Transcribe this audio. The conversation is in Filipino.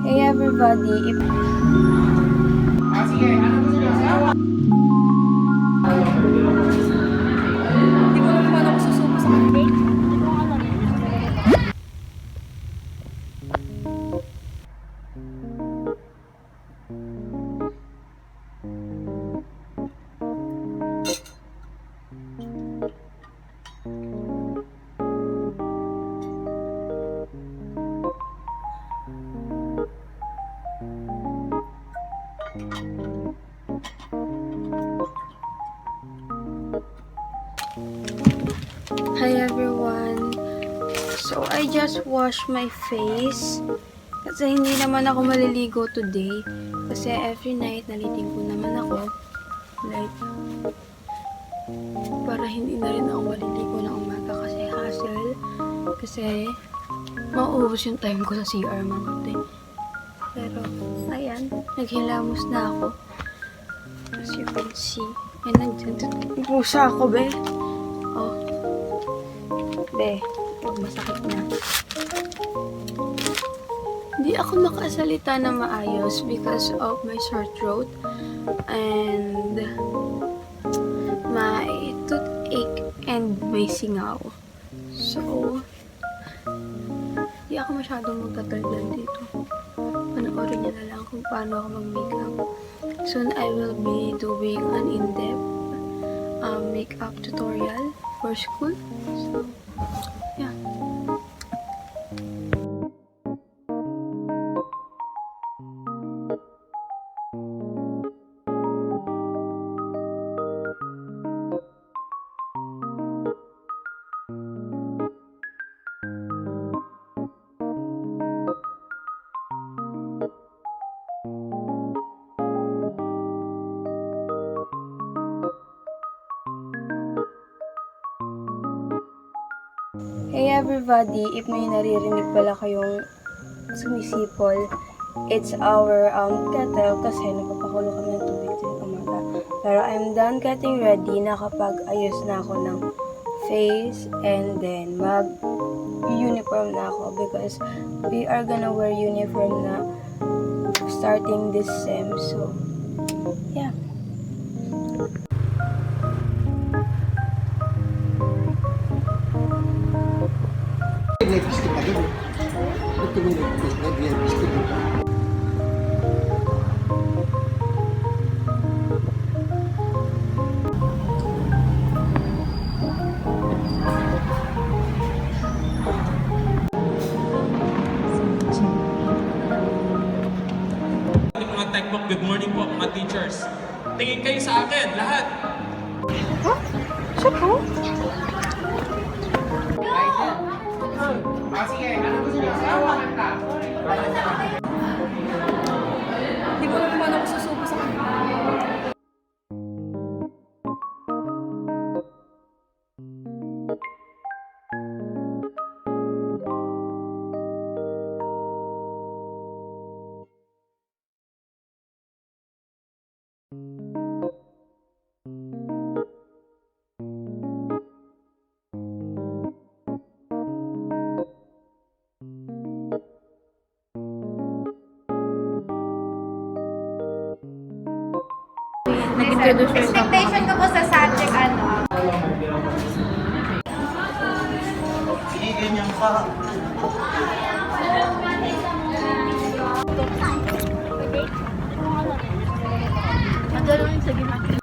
Hey everybody, Sige, ano gusto nyo? Hindi ko alam paano ako susubo sa kanila. Hi everyone. So I just washed my face kasi hindi naman ako maliligo today kasi every night naliligo naman ako, like para hindi na rin ako maliligo ng umaga kasi hassle, kasi mauubos yung time ko sa CR mabuti. Pero ayan, naghilamos na ako, as you can see. And nandiyan yung pusa ako, be. Oh, be, huwag masakit na. Hindi ako makasalita na maayos because of my sore throat and my toothache and may singaw. So, hindi ako masyadong magtataldan dito. Panoorin niyo na lang kung paano ako mag-makeup. Soon I will be doing an in-depth makeup tutorial for school. So, yeah. Hey everybody, if may naririnig pala kayong sumisipol, it's our kettle kasi nagpapakulo kami ng tubig din umaga. Pero I'm done getting ready, nakapag-ayos na ako ng face and then mag-uniform na ako because we are gonna wear uniform na starting this sem. So, yeah. Nag-lipstick na din. Ba't yung nag-lipstick na? Mga techbook, good morning po mga teachers. Tingin kayo sa akin, lahat. Huh? Siya po? Sige, ano gusto nyo? Kanta. Hindi ko alam paano ako susubo sa kanila. Nag-introduce ko Expectation ko po sa subject, ano? Sige, ganyan ka. Madalo yung sa ginawa.